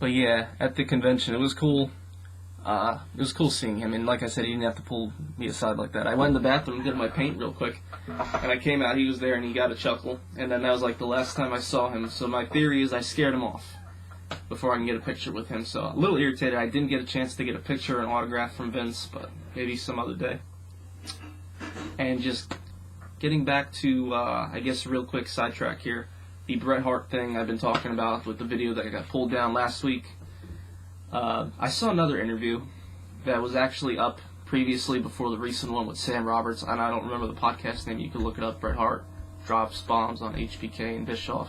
But yeah, at the convention, it was cool. It was cool seeing him, and like I said, he didn't have to pull me aside like that. I went in the bathroom and did my paint real quick, and I came out, he was there, and he got a chuckle, and then that was like the last time I saw him, so my theory is I scared him off before I can get a picture with him, so a little irritated. I didn't get a chance to get a picture or an autograph from Vince, but maybe some other day. And just getting back to, I guess, a real quick sidetrack here, the Bret Hart thing I've been talking about with the video that got pulled down last week. I saw another interview that was actually up previously before the recent one with Sam Roberts, and I don't remember the podcast name. You can look it up. Bret Hart drops bombs on HBK and Bischoff.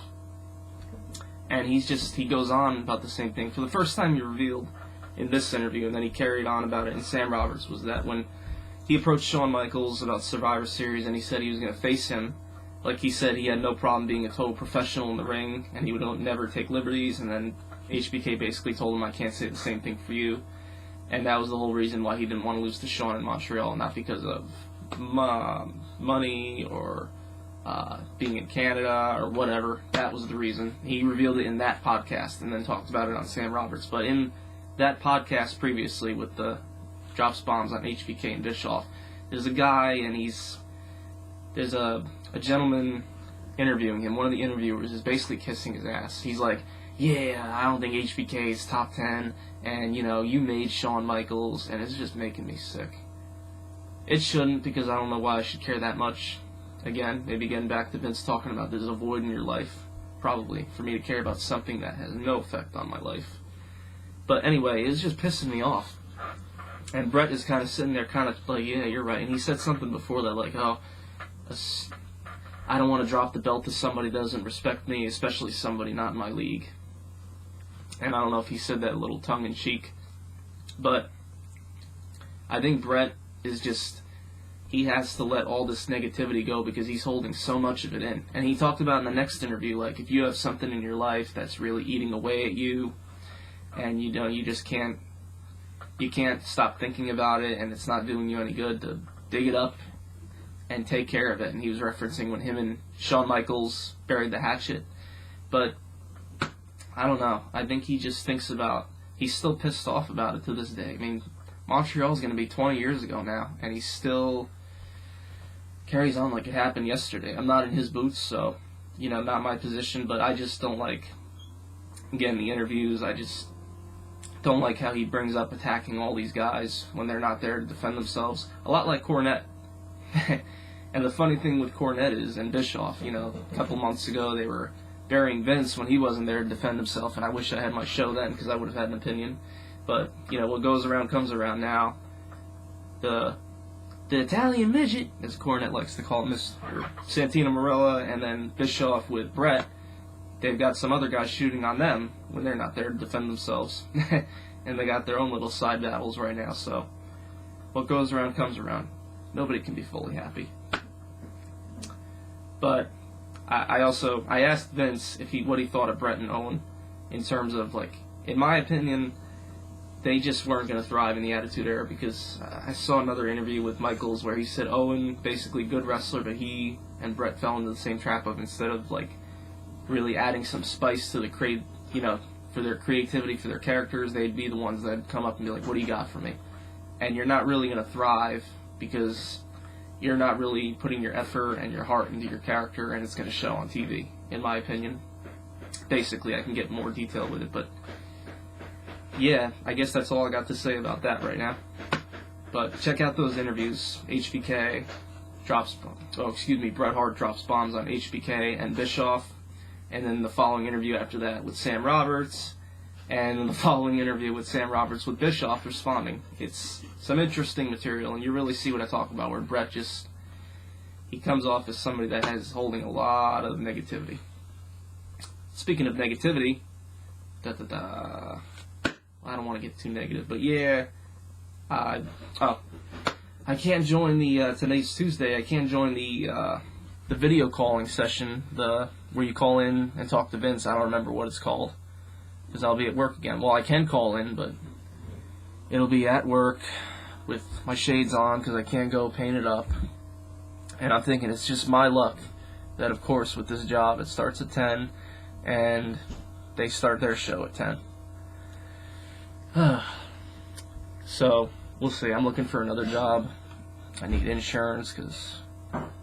And he goes on about the same thing. For the first time he revealed in this interview, and then he carried on about it in Sam Roberts, was that when he approached Shawn Michaels about Survivor Series and he said he was going to face him, like he said he had no problem being a total professional in the ring and he would never take liberties, and then HBK basically told him, I can't say the same thing for you. And that was the whole reason why he didn't want to lose to Shawn in Montreal, not because of money or being in Canada or whatever. That was the reason. He revealed it in that podcast and then talked about it on Sam Roberts. But in that podcast previously with the drops bombs on HBK and Bischoff, there's a guy and there's a gentleman interviewing him. One of the interviewers is basically kissing his ass. He's like, yeah, I don't think HBK is top 10, and, you made Shawn Michaels, and it's just making me sick. It shouldn't, because I don't know why I should care that much. Again, maybe getting back to Vince talking about there's a void in your life, probably, for me to care about something that has no effect on my life. But anyway, it's just pissing me off. And Bret is kind of sitting there kind of like, yeah, you're right. And he said something before that, like, oh, I don't want to drop the belt to somebody that doesn't respect me, especially somebody not in my league. And I don't know if he said that a little tongue-in-cheek, but I think Bret is just, he has to let all this negativity go because he's holding so much of it in. And he talked about in the next interview, like, if you have something in your life that's really eating away at you, and you just can't stop thinking about it, and it's not doing you any good, to dig it up and take care of it. And he was referencing when him and Shawn Michaels buried the hatchet. But I don't know. I think he just thinks about, he's still pissed off about it to this day. I mean, Montreal's going to be 20 years ago now, and he still carries on like it happened yesterday. I'm not in his boots, so, not my position, but I just don't like, again, the interviews. I just don't like how he brings up attacking all these guys when they're not there to defend themselves. A lot like Cornette. And the funny thing with Cornette is, and Bischoff, a couple months ago they were burying Vince when he wasn't there to defend himself, and I wish I had my show then because I would have had an opinion. But, what goes around comes around now. The Italian midget, as Cornette likes to call Mr. Santino Marella, and then Bischoff with Bret, they've got some other guys shooting on them when they're not there to defend themselves. And they got their own little side battles right now, so what goes around comes around. Nobody can be fully happy. But I asked Vince what he thought of Bret and Owen in terms of, like, in my opinion, they just weren't going to thrive in the Attitude Era, because I saw another interview with Michaels where he said Owen, basically good wrestler, but he and Bret fell into the same trap of, instead of, like, really adding some spice to the for their creativity, for their characters, they'd be the ones that'd come up and be like, what do you got for me? And you're not really going to thrive because you're not really putting your effort and your heart into your character, and it's going to show on TV, in my opinion. Basically, I can get more detail with it, but yeah, I guess that's all I got to say about that right now. But check out those interviews. Bret Hart drops bombs on HBK and Bischoff, and then the following interview after that with Sam Roberts, and then the following interview with Sam Roberts with Bischoff responding. It's some interesting material, and you really see what I talk about, where Bret he comes off as somebody that has holding a lot of negativity. Speaking of negativity, I don't want to get too negative, but yeah, I can't join today's Tuesday, I can't join the video calling session, where you call in and talk to Vince. I don't remember what it's called, because I'll be at work again. Well, I can call in, but it'll be at work with my shades on because I can't go painted up. And I'm thinking it's just my luck that, of course, with this job, it starts at 10, and they start their show at 10. So, we'll see. I'm looking for another job. I need insurance because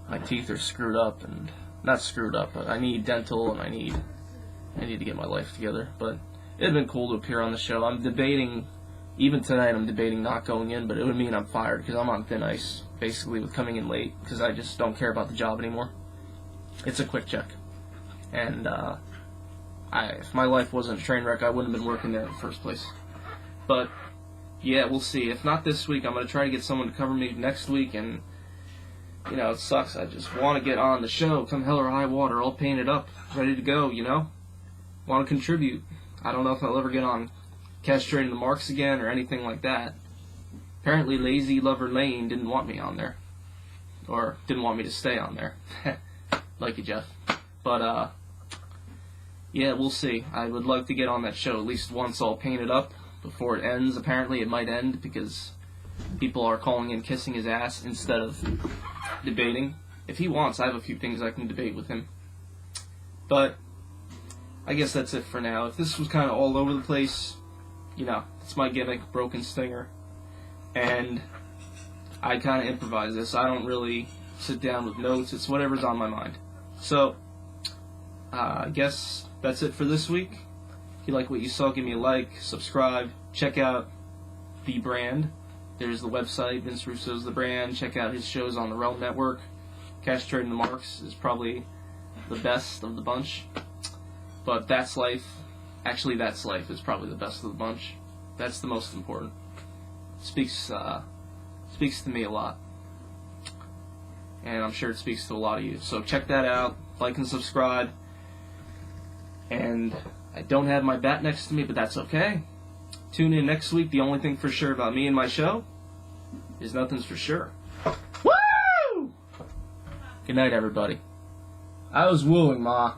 my teeth are screwed up, and not screwed up, but I need dental, and I need to get my life together. But it'd been cool to appear on the show. I'm debating, even tonight, I'm debating not going in, but it would mean I'm fired because I'm on thin ice, basically, with coming in late because I just don't care about the job anymore. It's a quick check. And if my life wasn't a train wreck, I wouldn't have been working there in the first place. But yeah, we'll see. If not this week, I'm going to try to get someone to cover me next week, and you know, it sucks. I just want to get on the show, come hell or high water, all painted up, ready to go, you know? Want to contribute. I don't know if I'll ever get on Castrating the Marks again or anything like that. Apparently Lazy Lover Lane didn't want me on there. Or didn't want me to stay on there. Like you, Jeff. But, yeah, we'll see. I would like to get on that show at least once all painted up before it ends. Apparently it might end because people are calling in kissing his ass instead of debating. If he wants, I have a few things I can debate with him. But I guess that's it for now. If this was kind of all over the place, you know, it's my gimmick, Broken Stinger. And I kind of improvise this. I don't really sit down with notes. It's whatever's on my mind. So, I guess that's it for this week. If you like what you saw, give me a like, subscribe, check out The Brand. There's the website, Vince Russo's The Brand. Check out his shows on the Realm Network. Castrating the Marks is probably the best of the bunch. But That's Life, actually That's Life is probably the best of the bunch. That's the most important. Speaks to me a lot. And I'm sure it speaks to a lot of you. So check that out, like and subscribe. And I don't have my bat next to me, but that's okay. Tune in next week. The only thing for sure about me and my show is nothing's for sure. Woo! Good night, everybody. I was wooing, Ma.